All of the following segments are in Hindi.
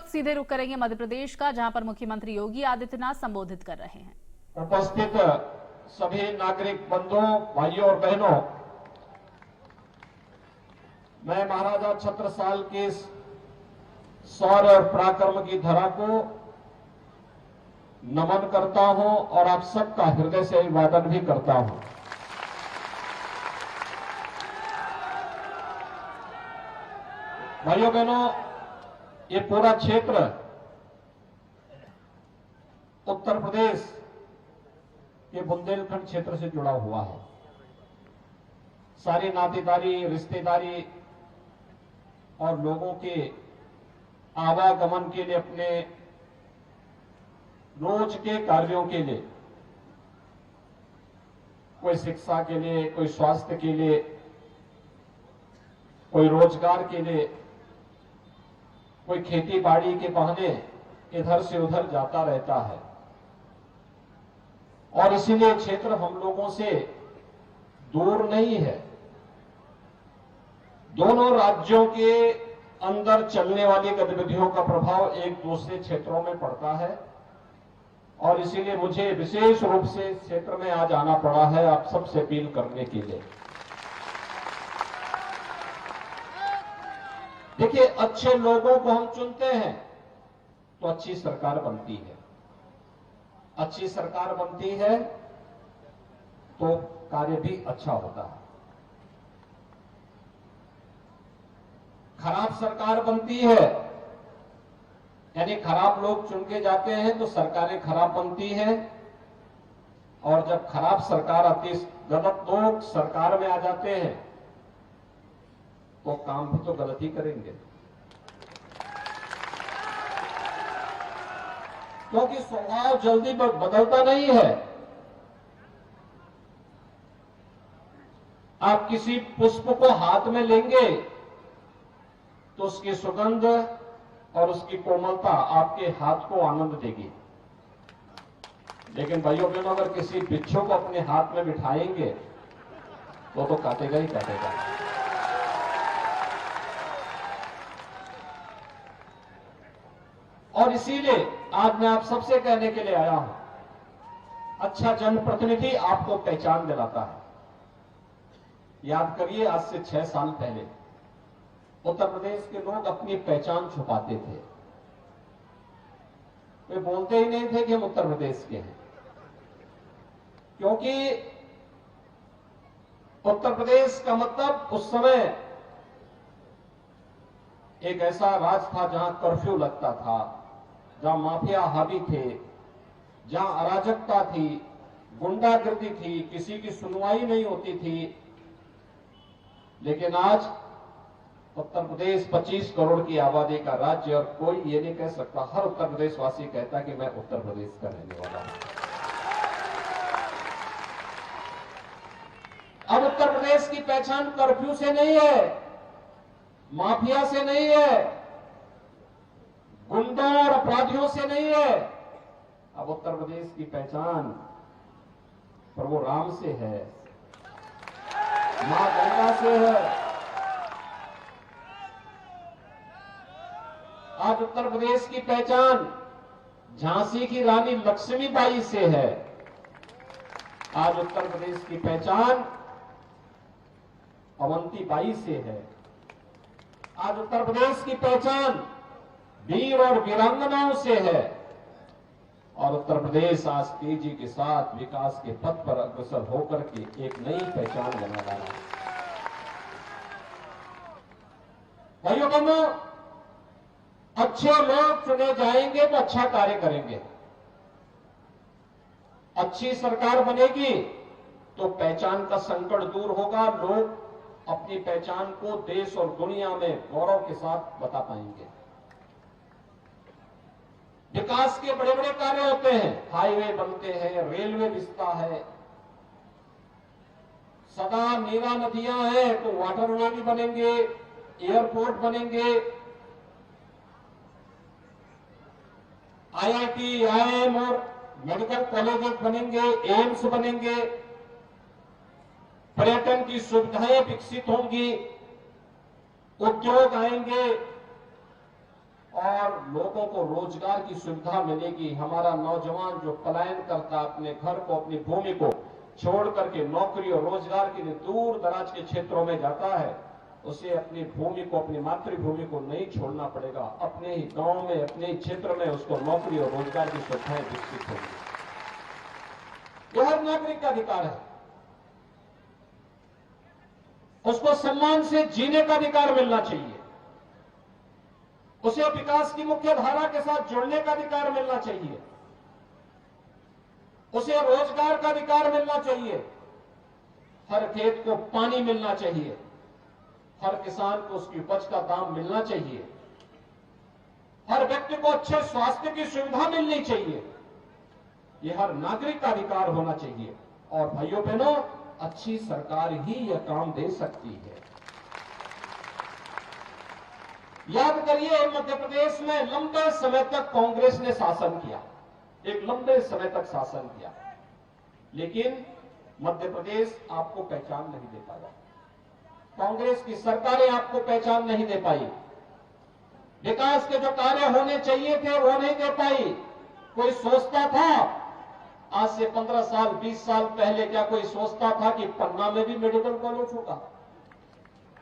सीधे रुख करेंगे मध्य प्रदेश का, जहां पर मुख्यमंत्री योगी आदित्यनाथ संबोधित कर रहे हैं। उपस्थित सभी नागरिक बंधुओं, भाइयों और बहनों, मैं महाराजा छत्रसाल के इस शौर्य और पराक्रम की धरा को नमन करता हूं और आप सबका हृदय से अभिवादन भी करता हूं। भाइयों बहनों, ये पूरा क्षेत्र उत्तर प्रदेश के बुंदेलखंड क्षेत्र से जुड़ा हुआ है। सारी नातेदारी, रिश्तेदारी और लोगों के आवागमन के लिए, अपने रोज के कार्यों के लिए, कोई शिक्षा के लिए, कोई स्वास्थ्य के लिए, कोई रोजगार के लिए, कोई खेती बाड़ी के बहाने इधर से उधर जाता रहता है। और इसीलिए क्षेत्र हम लोगों से दूर नहीं है। दोनों राज्यों के अंदर चलने वाली गतिविधियों का प्रभाव एक दूसरे क्षेत्रों में पड़ता है और इसीलिए मुझे विशेष रूप से क्षेत्र में आज आना पड़ा है आप सबसे अपील करने के लिए। देखिए, अच्छे लोगों को हम चुनते हैं तो अच्छी सरकार बनती है। अच्छी सरकार बनती है तो कार्य भी अच्छा होता है। खराब सरकार बनती है, यानी खराब लोग चुन के जाते हैं तो सरकारें खराब बनती हैं। और जब खराब सरकार आती, गलत लोग सरकार में आ जाते हैं तो काम भी तो गलत ही करेंगे, क्योंकि स्वभाव जल्दी बदलता नहीं है। आप किसी पुष्प को हाथ में लेंगे तो उसकी सुगंध और उसकी कोमलता आपके हाथ को आनंद देगी, लेकिन भाइयों बहनों, अगर किसी बिच्छू को अपने हाथ में बिठाएंगे तो काटेगा ही काटेगा। और इसीलिए आज मैं आप सबसे कहने के लिए आया हूं, अच्छा जनप्रतिनिधि आपको पहचान दिलाता है। याद करिए, आज से 6 साल पहले उत्तर प्रदेश के लोग अपनी पहचान छुपाते थे। वे बोलते ही नहीं थे कि हम उत्तर प्रदेश के हैं, क्योंकि उत्तर प्रदेश का मतलब उस समय एक ऐसा राज था जहां कर्फ्यू लगता था, जहां माफिया हावी थे, जहां अराजकता थी, गुंडागर्दी थी, किसी की सुनवाई नहीं होती थी। लेकिन आज उत्तर प्रदेश 25 करोड़ की आबादी का राज्य, और कोई ये नहीं कह सकता, हर उत्तर प्रदेशवासी कहता कि मैं उत्तर प्रदेश का रहने वाला हूं। अब उत्तर प्रदेश की पहचान कर्फ्यू से नहीं है, माफिया से नहीं है, गुंडों और अपराधियों से नहीं है। अब उत्तर प्रदेश की पहचान प्रभु राम से है, मां गंगा से है। आज उत्तर प्रदेश की पहचान झांसी की रानी लक्ष्मीबाई से है। आज उत्तर प्रदेश की पहचान अवंतीबाई से है। आज उत्तर प्रदेश की पहचान वीर और वीरांगनाओं से है। और उत्तर प्रदेश आज तेजी के साथ विकास के पथ पर अग्रसर होकर के एक नई पहचान बना रहा है। भाइयों बहनों, अच्छे लोग चुने जाएंगे तो अच्छा कार्य करेंगे। अच्छी सरकार बनेगी तो पहचान का संकट दूर होगा, लोग अपनी पहचान को देश और दुनिया में गौरव के साथ बता पाएंगे। विकास के बड़े बड़े कार्य होते हैं, हाईवे बनते हैं, रेलवे रिश्ता है, सदा नीरा नदियां हैं तो वाटर वे भी बनेंगे, एयरपोर्ट बनेंगे, IIT, IIM और मेडिकल कॉलेज बनेंगे, एम्स बनेंगे, पर्यटन की सुविधाएं विकसित होंगी, उद्योग आएंगे और लोगों को रोजगार की सुविधा मिलेगी। हमारा नौजवान जो पलायन करता अपने घर को, अपनी भूमि को छोड़ करके नौकरी और रोजगार के लिए दूर दराज के क्षेत्रों में जाता है, उसे अपनी भूमि को, अपनी मातृभूमि को नहीं छोड़ना पड़ेगा। अपने ही गांव में, अपने ही क्षेत्र में उसको नौकरी और रोजगार की सुविधाएं विकसित होंगी। यह हर नागरिक का अधिकार है। उसको सम्मान से जीने का अधिकार मिलना चाहिए। उसे विकास की मुख्य धारा के साथ जुड़ने का अधिकार मिलना चाहिए। उसे रोजगार का अधिकार मिलना चाहिए। हर खेत को पानी मिलना चाहिए। हर किसान को उसकी उपज का दाम मिलना चाहिए। हर व्यक्ति को अच्छे स्वास्थ्य की सुविधा मिलनी चाहिए। यह हर नागरिक का अधिकार होना चाहिए। और भाइयों बहनों, अच्छी सरकार ही यह काम दे सकती है। याद करिए, मध्य प्रदेश में लंबे समय तक कांग्रेस ने शासन किया, एक लंबे समय तक शासन किया, लेकिन मध्य प्रदेश आपको पहचान नहीं दे पाया। कांग्रेस की सरकारें आपको पहचान नहीं दे पाई। विकास के जो कार्य होने चाहिए थे वो नहीं दे पाई। कोई सोचता था, आज से 15 साल 20 साल पहले क्या कोई सोचता था कि पन्ना में भी मेडिकल कॉलेज होगा?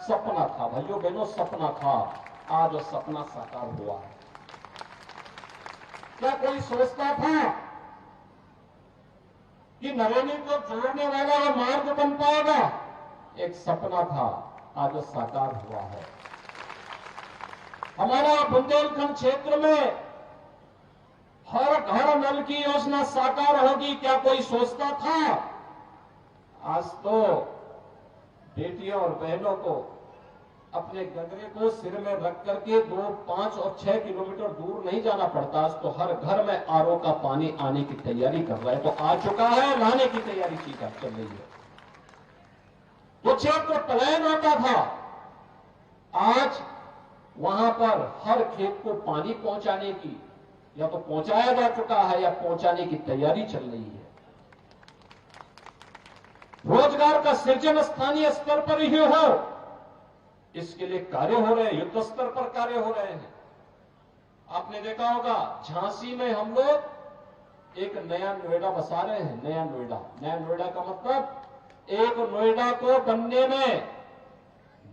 सपना था भाइयों बहनों, सपना था। आज वो सपना साकार हुआ है। क्या कोई सोचता था कि नरेंद्र को जोड़ने वाला यह मार्ग बन पाएगा? एक सपना था, आज वो साकार हुआ है। हमारा बुंदेलखंड क्षेत्र में हर घर नल की योजना साकार होगी, क्या कोई सोचता था? आज तो बेटियों और बहनों को अपने गगरे को सिर में रख करके 2, 5 और 6 किलोमीटर दूर नहीं जाना पड़ता। आज तो हर घर में आरओ का पानी आने की तैयारी कर रहा है, तो आ चुका है, लाने की तैयारी चल रही है। वो क्षेत्र पलायन होता था, आज वहां पर हर खेत को पानी पहुंचाने की, या तो पहुंचाया जा चुका है या पहुंचाने की तैयारी चल रही है। रोजगार का सृजन स्थानीय स्तर पर ही हो, इसके लिए कार्य हो रहे हैं, युद्ध स्तर पर कार्य हो रहे हैं। आपने देखा होगा, झांसी में हम लोग एक नया नोएडा बसा रहे हैं। नया नोएडा का मतलब, एक नोएडा को बनने में,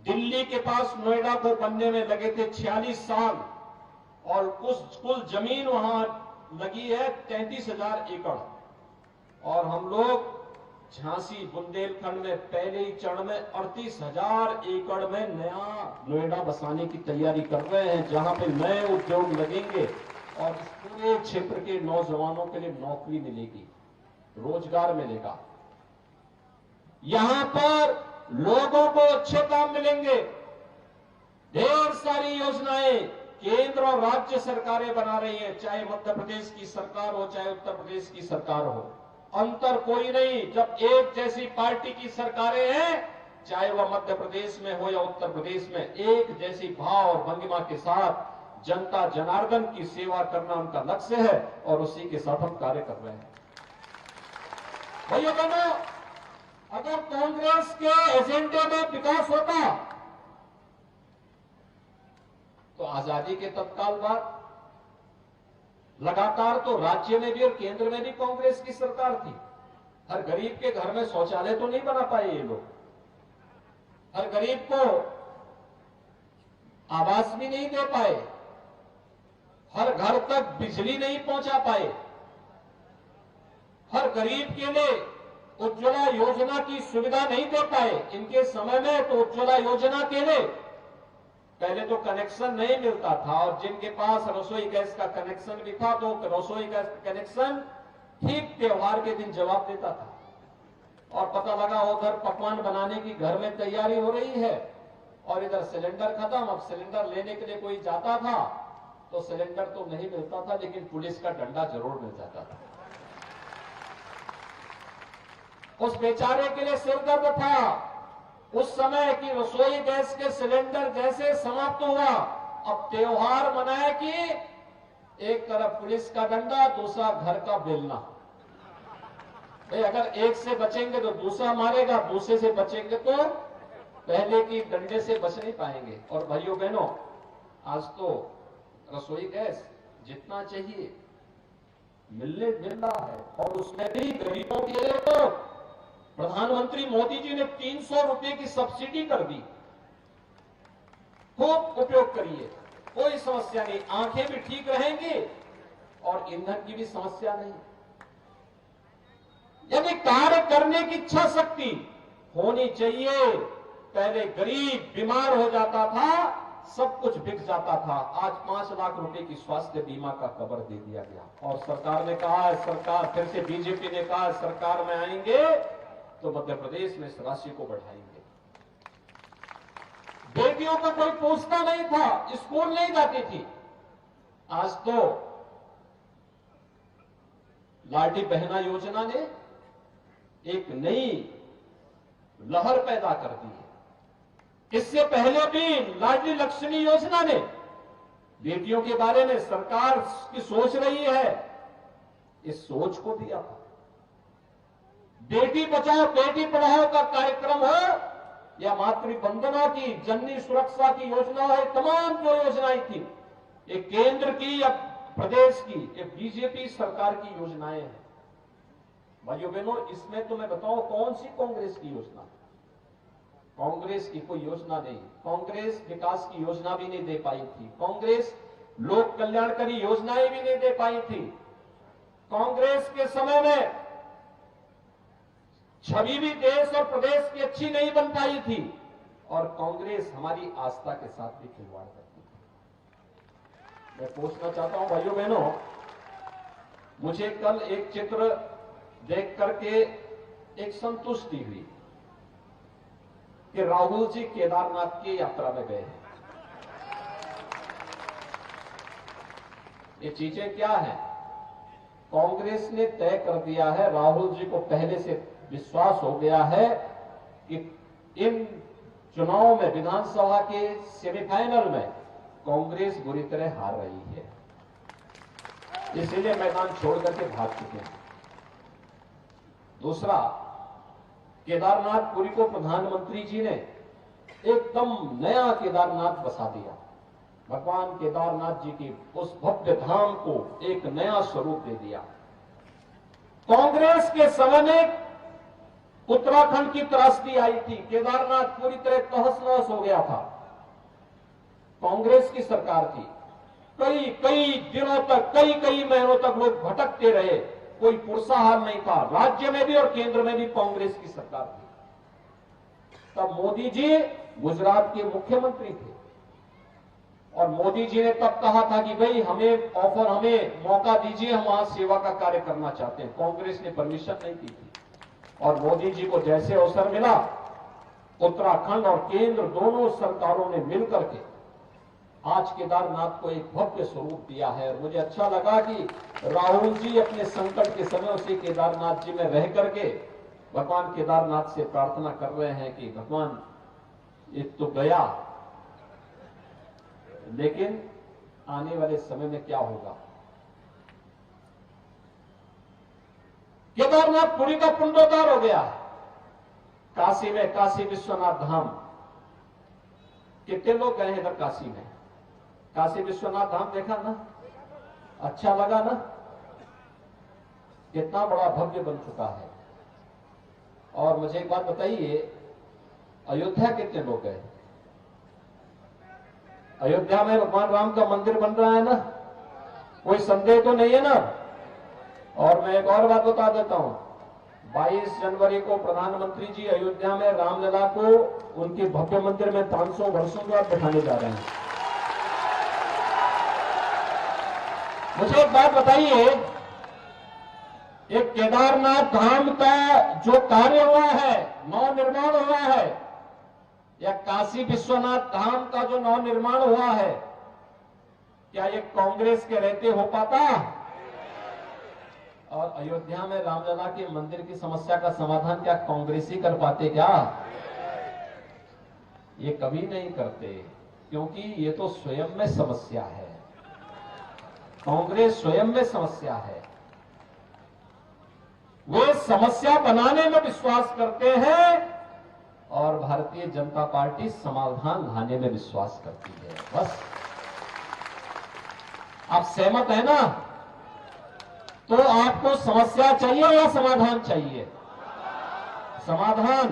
दिल्ली के पास नोएडा को बनने में लगे थे 46 साल, और उस कुल जमीन वहां लगी है 33,000 एकड़। और हम लोग झांसी बुंदेलखंड में पहले ही चरण में 38,000 एकड़ में नया नोएडा बसाने की तैयारी कर रहे हैं, जहां पे नए उद्योग लगेंगे और इस पूरे क्षेत्र के नौजवानों के लिए नौकरी मिलेगी, रोजगार मिलेगा। यहां पर लोगों को अच्छे काम मिलेंगे। ढेर सारी योजनाएं केंद्र और राज्य सरकारें बना रही हैं, चाहे मध्य प्रदेश की सरकार हो, चाहे उत्तर प्रदेश की सरकार हो, अंतर कोई नहीं। जब एक जैसी पार्टी की सरकारें हैं, चाहे वह मध्य प्रदेश में हो या उत्तर प्रदेश में, एक जैसी भाव और भंगिमा के साथ जनता जनार्दन की सेवा करना उनका लक्ष्य है, और उसी के साथ हम कार्य कर रहे हैं। भाइयों बहनों, अगर कांग्रेस के एजेंडे में विकास होता तो आजादी के तत्काल बाद लगातार तो राज्य में भी और केंद्र में भी कांग्रेस की सरकार थी। हर गरीब के घर में शौचालय तो नहीं बना पाए ये लोग, हर गरीब को आवास भी नहीं दे पाए, हर घर तक बिजली नहीं पहुंचा पाए, हर गरीब के लिए उज्ज्वला योजना की सुविधा नहीं दे पाए। इनके समय में तो उज्ज्वला योजना के लिए पहले तो कनेक्शन नहीं मिलता था, और जिनके पास रसोई गैस का कनेक्शन भी था तो रसोई गैस कनेक्शन ठीक त्योहार के दिन जवाब देता था, और पता लगा उधर पकवान बनाने की घर में तैयारी हो रही है और इधर सिलेंडर खत्म। अब सिलेंडर लेने के लिए कोई जाता था तो सिलेंडर तो नहीं मिलता था, लेकिन पुलिस का डंडा जरूर मिल जाता था। उस बेचारे के लिए सिरदर्द था उस समय की रसोई गैस के सिलेंडर जैसे समाप्त हुआ, अब त्योहार मनाए कि एक तरफ पुलिस का डंडा, दूसरा घर का बेलना। भाई अगर एक से बचेंगे तो दूसरा मारेगा, दूसरे से बचेंगे तो पहले की डंडे से बच नहीं पाएंगे। और भाइयों बहनों, आज तो रसोई गैस जितना चाहिए मिल रहा है, और उसमें भी गरीबों के लिए तो प्रधानमंत्री मोदी जी ने 300 रुपए की सब्सिडी कर दी। खूब उपयोग करिए, कोई समस्या नहीं, आंखें भी ठीक रहेंगी और ईंधन की भी समस्या नहीं। यानी कार्य करने की इच्छा शक्ति होनी चाहिए। पहले गरीब बीमार हो जाता था, सब कुछ बिक जाता था। आज 5 लाख रुपए की स्वास्थ्य बीमा का कवर दे दिया गया, और सरकार ने कहा है, सरकार फिर से बीजेपी ने कहा सरकार में आएंगे तो मध्य प्रदेश में इस राशि को बढ़ाएंगे। बेटियों को कोई पूछता नहीं था, स्कूल नहीं जाती थी, आज तो लाडली बहना योजना ने एक नई लहर पैदा कर दी है। इससे पहले भी लाडली लक्ष्मी योजना ने बेटियों के बारे में सरकार की सोच रही है, इस सोच को दिया था। बेटी बचाओ बेटी पढ़ाओ का कार्यक्रम हो या मातृ वंदना की, जननी सुरक्षा की योजना है, तमाम जो योजनाएं थी, ये केंद्र की या प्रदेश की, ये बीजेपी सरकार की योजनाएं हैं। भाइयों बहनों, इसमें तो मैं बताऊं कौन सी कांग्रेस की योजना? कांग्रेस की कोई योजना नहीं। कांग्रेस विकास की योजना भी नहीं दे पाई थी, कांग्रेस लोक कल्याणकारी योजनाएं भी नहीं दे पाई थी। कांग्रेस के समय में छवि भी देश और प्रदेश की अच्छी नहीं बन पाई थी, और कांग्रेस हमारी आस्था के साथ भी खिलवाड़ करती थी। मैं पूछना चाहता हूं भाइयों बहनों, मुझे कल एक चित्र देख करके एक संतुष्टि हुई कि राहुल जी केदारनाथ की यात्रा में गए हैं। ये चीजें क्या है? कांग्रेस ने तय कर दिया है, राहुल जी को पहले से विश्वास हो गया है कि इन चुनाव में, विधानसभा के सेमीफाइनल में कांग्रेस बुरी तरह हार रही है, इसीलिए मैदान छोड़ करके भाग चुके हैं। दूसरा, केदारनाथपुरी को प्रधानमंत्री जी ने एकदम नया केदारनाथ बसा दिया। भगवान केदारनाथ जी की उस भव्य धाम को एक नया स्वरूप दे दिया। कांग्रेस के समय में उत्तराखंड की त्रासदी आई थी, केदारनाथ पूरी तरह तहस नहस हो गया था। कांग्रेस की सरकार थी, कई दिनों तक, कई महीनों तक लोग भटकते रहे, कोई पुरसाहार नहीं था। राज्य में भी और केंद्र में भी कांग्रेस की सरकार थी। तब मोदी जी गुजरात के मुख्यमंत्री थे, और मोदी जी ने तब कहा था कि भाई हमें मौका दीजिए, हम वहां सेवा का कार्य करना चाहते हैं। कांग्रेस ने परमिशन नहीं दी थी, और मोदी जी को जैसे अवसर मिला, उत्तराखंड और केंद्र दोनों सरकारों ने मिलकर के आज केदारनाथ को एक भव्य स्वरूप दिया है। और मुझे अच्छा लगा कि राहुल जी अपने संकट के समय उसी केदारनाथ जी में रह करके भगवान केदारनाथ से प्रार्थना कर रहे हैं कि भगवान ये तो गया, लेकिन आने वाले समय में क्या होगा। केदारनाथपुरी का पुनरुद्धार हो गया है। काशी में काशी विश्वनाथ धाम, कितने लोग गए हैं इधर काशी में? काशी विश्वनाथ धाम देखा ना? अच्छा लगा ना? कितना बड़ा भव्य बन चुका है। और मुझे एक बात बताइए, अयोध्या कितने लोग गए? अयोध्या में भगवान राम का मंदिर बन रहा है ना, कोई संदेह तो नहीं है ना? और मैं एक और बात बता देता हूं, 22 जनवरी को प्रधानमंत्री जी अयोध्या में रामलला को उनके भव्य मंदिर में 500 वर्षों के बाद बैठाने जा रहे हैं। मुझे एक बात बताइए, एक केदारनाथ धाम का जो कार्य हुआ है, नव निर्माण हुआ है, या काशी विश्वनाथ धाम का जो नव निर्माण हुआ है, क्या ये कांग्रेस के रहते हो पाता? और अयोध्या में रामलला के मंदिर की समस्या का समाधान क्या कांग्रेस ही कर पाते क्या? ये कभी नहीं करते, क्योंकि ये तो स्वयं में समस्या है। कांग्रेस स्वयं में समस्या है। वे समस्या बनाने में विश्वास करते हैं, और भारतीय जनता पार्टी समाधान लाने में विश्वास करती है। बस आप सहमत है ना? तो आपको समस्या चाहिए या समाधान चाहिए? समाधान।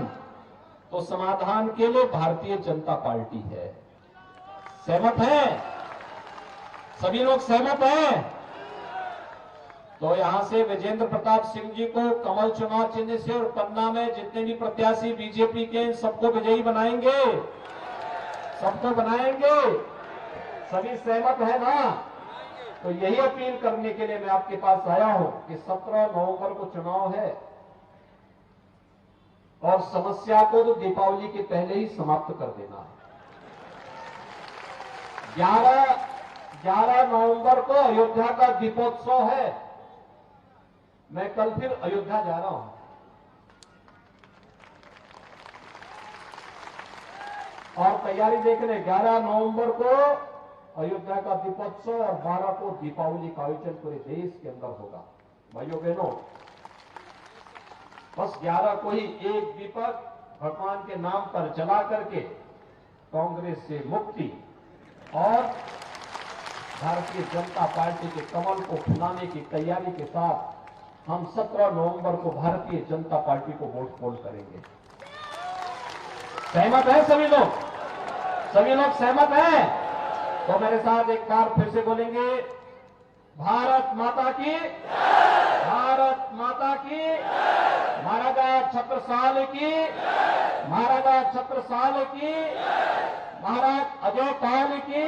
तो समाधान के लिए भारतीय जनता पार्टी है। सहमत है? सभी लोग सहमत हैं? तो यहां से विजेंद्र प्रताप सिंह जी को कमल चुनाव चिन्ह से और पन्ना में जितने भी प्रत्याशी बीजेपी के सबको विजयी बनाएंगे, सबको बनाएंगे। सभी सहमत है ना? तो यही अपील करने के लिए मैं आपके पास आया हूं कि 17 नवंबर को चुनाव है और समस्या को तो दीपावली के पहले ही समाप्त कर देना है। 11 नवंबर को अयोध्या का दीपोत्सव है। मैं कल फिर अयोध्या जा रहा हूं और तैयारी देख रहे। 11 नवंबर को अयोध्या का दीपोत्सव और 12 को दीपावली का आयोजन पूरे देश के अंदर होगा। भाइयों बहनों, बस 11 को ही एक दीपक भगवान के नाम पर जला करके कांग्रेस से मुक्ति और भारतीय जनता पार्टी के कमल को फुलाने की तैयारी के साथ हम 17 नवंबर को भारतीय जनता पार्टी को वोट पोल करेंगे। सहमत है सभी लोग? सभी लोग सहमत हैं? तो मेरे साथ एक बार फिर से बोलेंगे, भारत माता की, भारत माता की, महाराजा छत्रसाल की, महाराजा छत्रसाल की, महाराज अजय पाल की,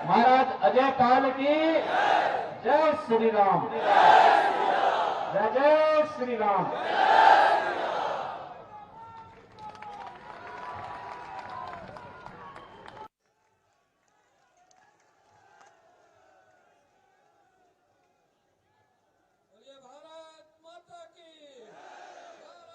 महाराज अजय पाल की। जय श्री राम, जय जय श्री राम।